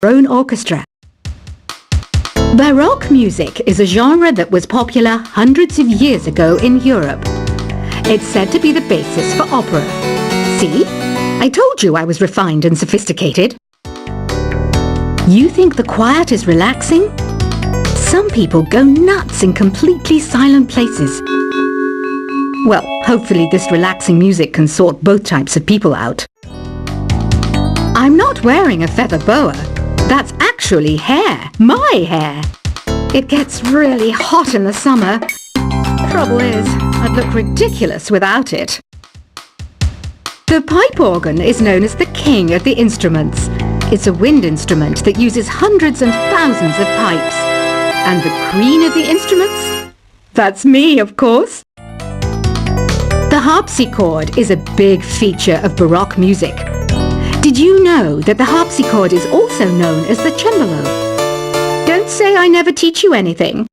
own orchestra. Baroque music is a genre that was popular hundreds of years ago in Europe. It's said to be the basis for opera. See? I told you I was refined and sophisticated. You think the quiet is relaxing? Some people go nuts in completely silent places. Well, hopefully this relaxing music can sort both types of people out. I'm not wearing a feather boa. That's actually hair. My hair. It gets really hot in the summer. Trouble is, I'd look ridiculous without it. The pipe organ is known as the king of the instruments. It's a wind instrument that uses hundreds and thousands of pipes. And the queen of the instruments? That's me, of course. The harpsichord is a big feature of Baroque music. Did you know that the harpsichord is also known as the cembalo? Don't say I never teach you anything.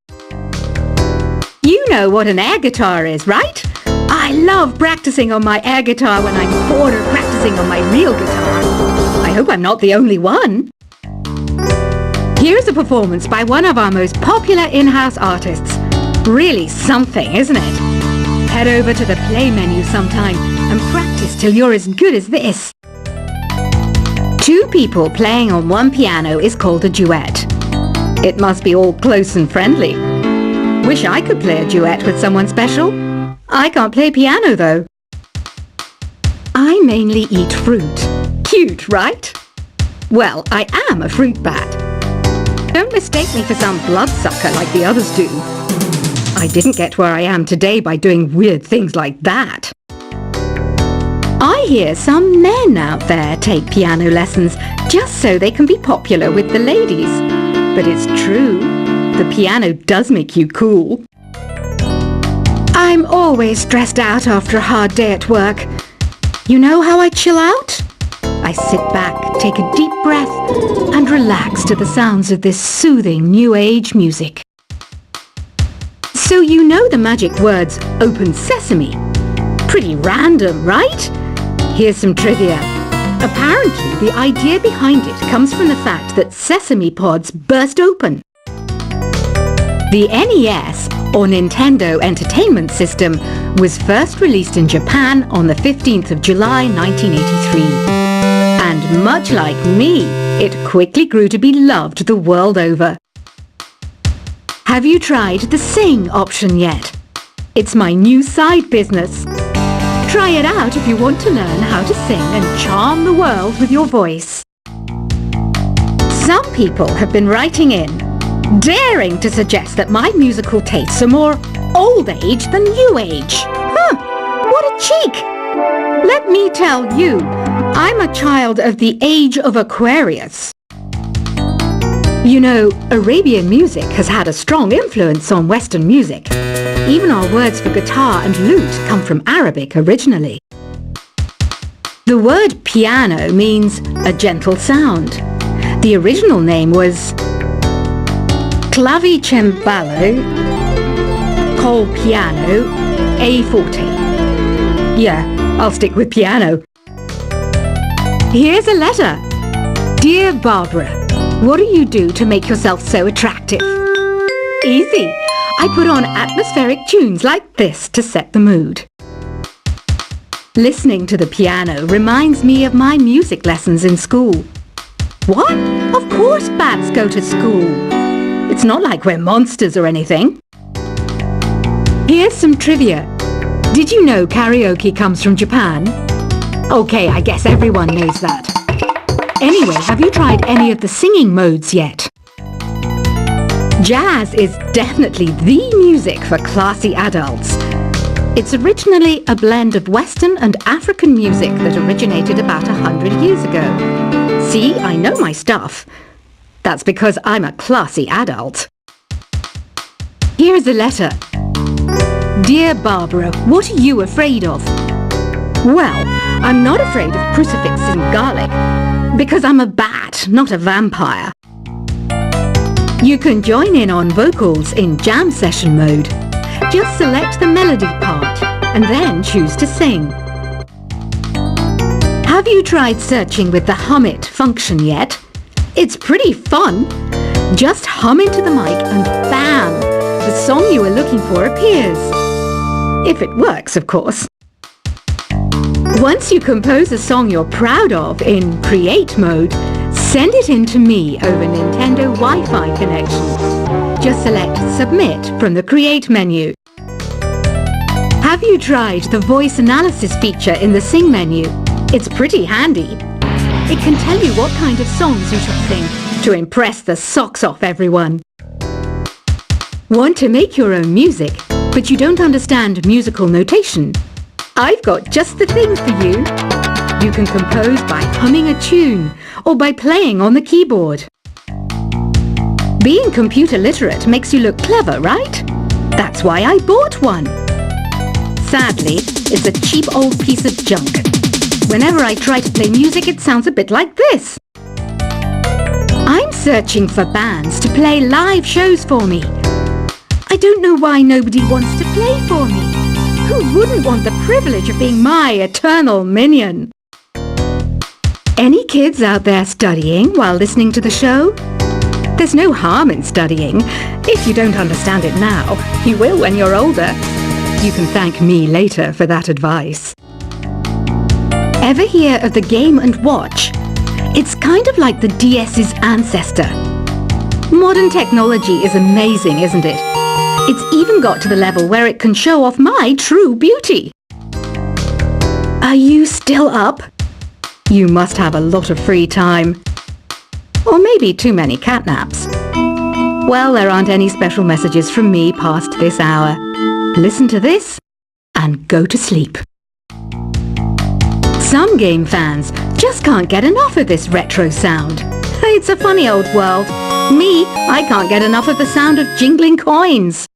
You know what an air guitar is, right? I love practicing on my air guitar when I'm bored of practicing on my real guitar. I hope I'm not the only one. Here's a performance by one of our most popular in-house artists. Really something, isn't it? Head over to the play menu sometime and practice till you're as good as this. Two people playing on one piano is called a duet. It must be all close and friendly. Wish I could play a duet with someone special. I can't play piano though. I mainly eat fruit. Cute, right? Well, I am a fruit bat. Don't mistake me for some bloodsucker like the others do. I didn't get where I am today by doing weird things like that. I hear some men out there take piano lessons just so they can be popular with the ladies. But it's true, the piano does make you cool. I'm always stressed out after a hard day at work. You know how I chill out? I sit back, take a deep breath, and relax to the sounds of this soothing new age music. So you know the magic words "open sesame"? Pretty random, right? Here's some trivia. Apparently, the idea behind it comes from the fact that sesame pods burst open. The NES, or Nintendo Entertainment System, was first released in Japan on the 15th of July 1983. And much like me, it quickly grew to be loved the world over. Have you tried the Sing option yet? It's my new side business. Try it out if you want to learn how to sing and charm the world with your voice. Some people have been writing in, daring to suggest that my musical tastes are more old age than new age. What a cheek! Let me tell you, I'm a child of the age of Aquarius. You know, Arabian music has had a strong influence on Western music. Even our words for guitar and lute come from Arabic originally. The word piano means a gentle sound. The original name was clavicembalo col piano a forte. Yeah, I'll stick with piano. Here's a letter. Dear Barbara, what do you do to make yourself so attractive? Easy. I put on atmospheric tunes like this to set the mood. Listening to the piano reminds me of my music lessons in school. What? Of course bats go to school. It's not like we're monsters or anything. Here's some trivia. Did you know karaoke comes from Japan? Okay, I guess everyone knows that. Anyway, have you tried any of the singing modes yet? Jazz is definitely the music for classy adults. It's originally a blend of Western and African music that originated about 100 years ago. See, I know my stuff. That's because I'm a classy adult. Here's a letter. Dear Barbara, what are you afraid of? Well, I'm not afraid of crucifix and garlic, because I'm a bat, not a vampire. You can join in on vocals in jam session mode. Just select the melody part and then choose to sing. Have you tried searching with the Hum It function yet? It's pretty fun. Just hum into the mic and bam! The song you were looking for appears. If it works, of course. Once you compose a song you're proud of in Create mode, send it in to me over Nintendo Wi-Fi connection. Just select Submit from the Create menu. Have you tried the voice analysis feature in the Sing menu? It's pretty handy. It can tell you what kind of songs you should sing to impress the socks off everyone. Want to make your own music, but you don't understand musical notation? I've got just the thing for you. You can compose by humming a tune or by playing on the keyboard. Being computer literate makes you look clever, right? That's why I bought one. Sadly, it's a cheap old piece of junk. Whenever I try to play music, it sounds a bit like this. I'm searching for bands to play live shows for me. I don't know why nobody wants to play for me. Who wouldn't want the privilege of being my eternal minion? Any kids out there studying while listening to the show? There's no harm in studying. If you don't understand it now, you will when you're older. You can thank me later for that advice. Ever hear of the Game & Watch? It's kind of like the DS's ancestor. Modern technology is amazing, isn't it? It's even got to the level where it can show off my true beauty. Are you still up? You must have a lot of free time. Or maybe too many catnaps. Well, there aren't any special messages from me past this hour. Listen to this and go to sleep. Some game fans just can't get enough of this retro sound. It's a funny old world. Me, I can't get enough of the sound of jingling coins.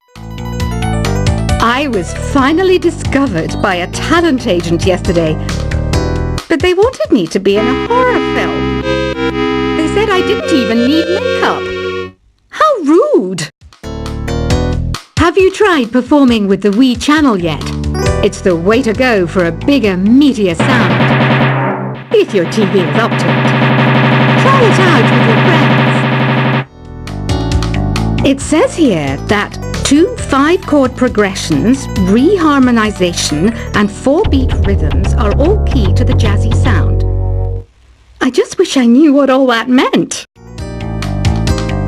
I was finally discovered by a talent agent yesterday, but they wanted me to be in a horror film. They said I didn't even need makeup. How rude! Have you tried performing with the Wii channel yet? It's the way to go for a bigger, meatier sound. If your TV is up to it. Try it out with your friends. It says here that 2 5-chord progressions, reharmonization, and 4-beat rhythms are all key to the jazzy sound. I just wish I knew what all that meant.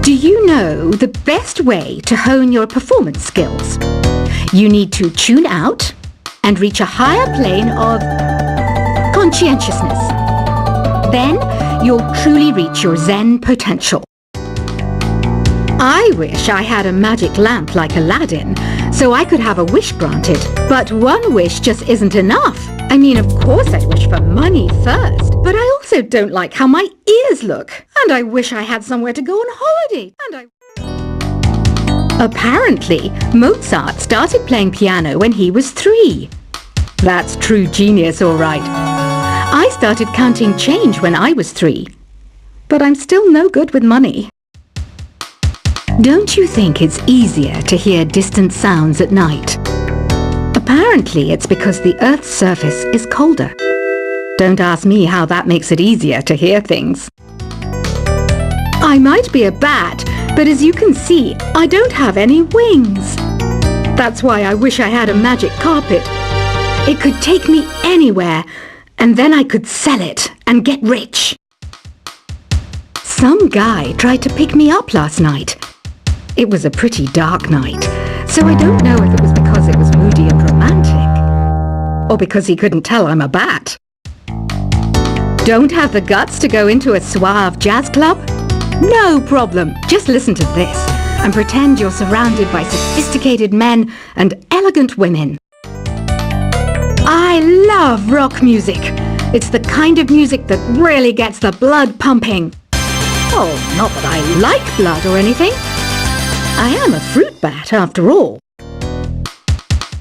Do you know the best way to hone your performance skills? You need to tune out and reach a higher plane of conscientiousness. Then you'll truly reach your Zen potential. I wish I had a magic lamp like Aladdin, so I could have a wish granted. But one wish just isn't enough. I mean, of course I'd wish for money first, but I also don't like how my ears look. And I wish I had somewhere to go on holiday. Apparently, Mozart started playing piano when he was 3. That's true genius, all right. I started counting change when I was 3. But I'm still no good with money. Don't you think it's easier to hear distant sounds at night? Apparently, it's because the Earth's surface is colder. Don't ask me how that makes it easier to hear things. I might be a bat, but as you can see, I don't have any wings. That's why I wish I had a magic carpet. It could take me anywhere, and then I could sell it and get rich. Some guy tried to pick me up last night. It was a pretty dark night, so I don't know if it was because it was moody and romantic, or because he couldn't tell I'm a bat. Don't have the guts to go into a suave jazz club? No problem. Just listen to this and pretend you're surrounded by sophisticated men and elegant women. I love rock music. It's the kind of music that really gets the blood pumping. Oh, not that I like blood or anything. I am a fruit bat, after all.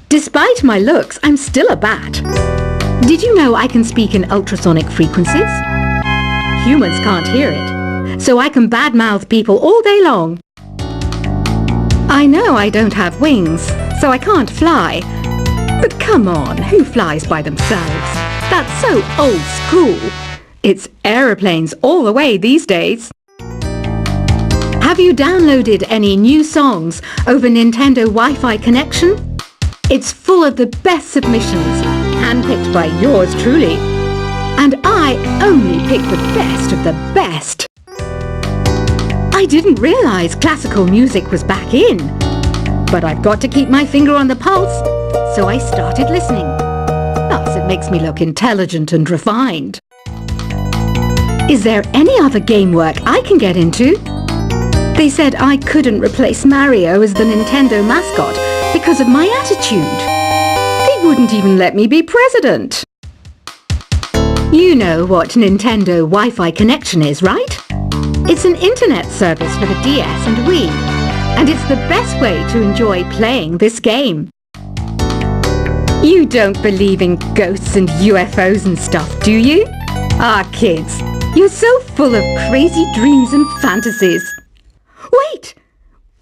Despite my looks, I'm still a bat. Did you know I can speak in ultrasonic frequencies? Humans can't hear it, so I can badmouth people all day long. I know I don't have wings, so I can't fly. But come on, who flies by themselves? That's so old school. It's aeroplanes all the way these days. you downloaded any new songs over Nintendo Wi-Fi connection? It's full of the best submissions, handpicked by yours truly. And I only pick the best of the best. I didn't realize classical music was back in, but I've got to keep my finger on the pulse, so I started listening. Thus, it makes me look intelligent and refined. Is there any other game work I can get into? They said I couldn't replace Mario as the Nintendo mascot because of my attitude. They wouldn't even let me be president. You know what Nintendo Wi-Fi connection is, right? It's an internet service for the DS and Wii, and it's the best way to enjoy playing this game. You don't believe in ghosts and UFOs and stuff, do you? Ah, kids, you're so full of crazy dreams and fantasies. Wait!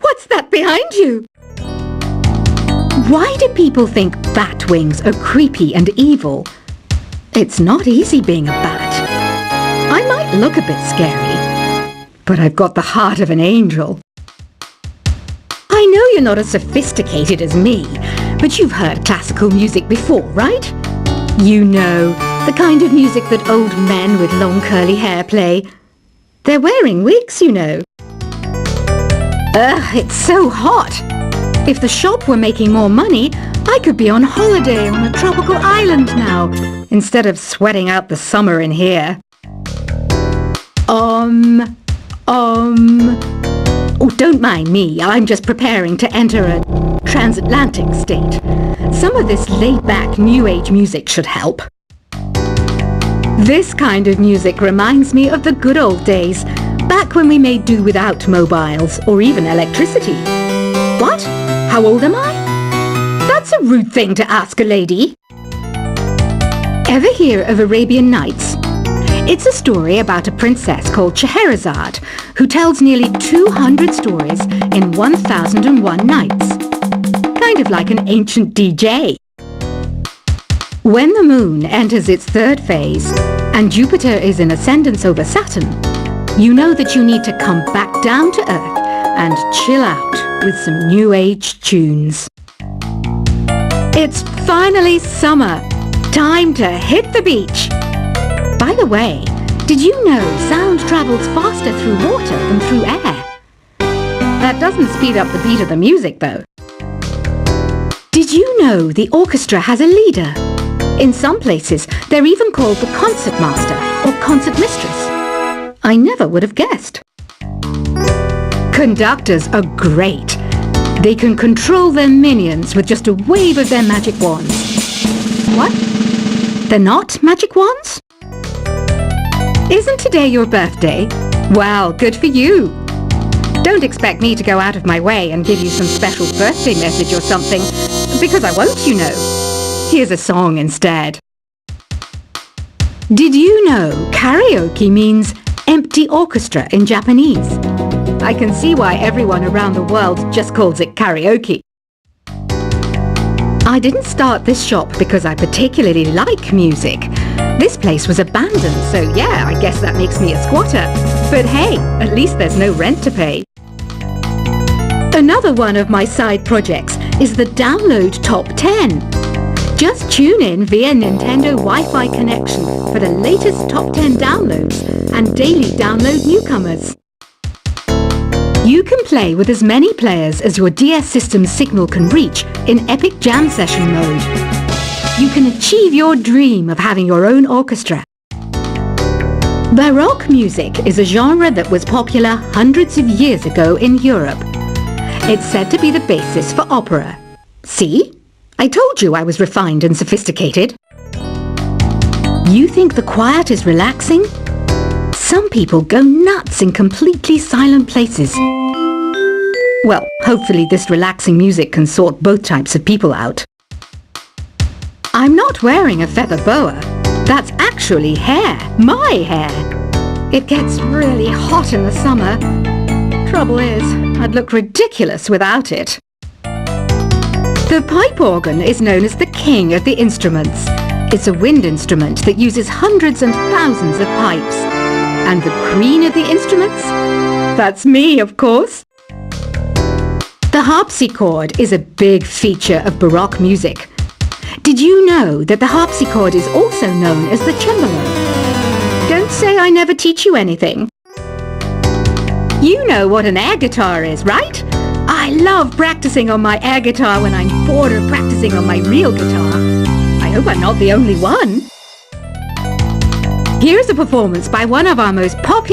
What's that behind you? Why do people think bat wings are creepy and evil? It's not easy being a bat. I might look a bit scary, but I've got the heart of an angel. I know you're not as sophisticated as me, but you've heard classical music before, right? You know, the kind of music that old men with long curly hair play. They're wearing wigs, you know. Ugh, it's so hot. If the shop were making more money, I could be on holiday on a tropical island now, instead of sweating out the summer in here. Oh, don't mind me. I'm just preparing to enter a transatlantic state. Some of this laid-back New Age music should help. This kind of music reminds me of the good old days, back when we made do without mobiles or even electricity. What? How old am I? That's a rude thing to ask a lady. Ever hear of Arabian Nights? It's a story about a princess called Scheherazade who tells nearly 200 stories in 1001 nights. Kind of like an ancient DJ. When the moon enters its third phase and Jupiter is in ascendance over Saturn, you know that you need to come back down to Earth and chill out with some New Age tunes. It's finally summer. Time to hit the beach. By the way, did you know sound travels faster through water than through air? That doesn't speed up the beat of the music, though. Did you know the orchestra has a leader? In some places, they're even called the concert master or concert mistress. I never would have guessed. Conductors are great. They can control their minions with just a wave of their magic wands. What? They're not magic wands? Isn't today your birthday? Well, good for you. Don't expect me to go out of my way and give you some special birthday message or something, because I won't, you know. Here's a song instead. Did you know karaoke means empty orchestra in Japanese? I can see why everyone around the world just calls it karaoke. I didn't start this shop because I particularly like music. This place was abandoned, so yeah, I guess that makes me a squatter. But hey, at least there's no rent to pay. Another one of my side projects is the Download Top 10. Just tune in via Nintendo Wi-Fi connection for the latest top 10 downloads and daily download newcomers. You can play with as many players as your DS system's signal can reach in Epic Jam Session mode. You can achieve your dream of having your own orchestra. Baroque music is a genre that was popular hundreds of years ago in Europe. It's said to be the basis for opera. See? I told you I was refined and sophisticated. You think the quiet is relaxing? Some people go nuts in completely silent places. Well, hopefully this relaxing music can sort both types of people out. I'm not wearing a feather boa. That's actually hair. My hair. It gets really hot in the summer. Trouble is, I'd look ridiculous without it. The pipe organ is known as the king of the instruments. It's a wind instrument that uses hundreds and thousands of pipes. And the queen of the instruments? That's me, of course. The harpsichord is a big feature of Baroque music. Did you know that the harpsichord is also known as the cembalo? Don't say I never teach you anything. You know what an air guitar is, right? I love practicing on my air guitar when I'm bored of practicing on my real guitar. I hope I'm not the only one. Here's a performance by one of our most popular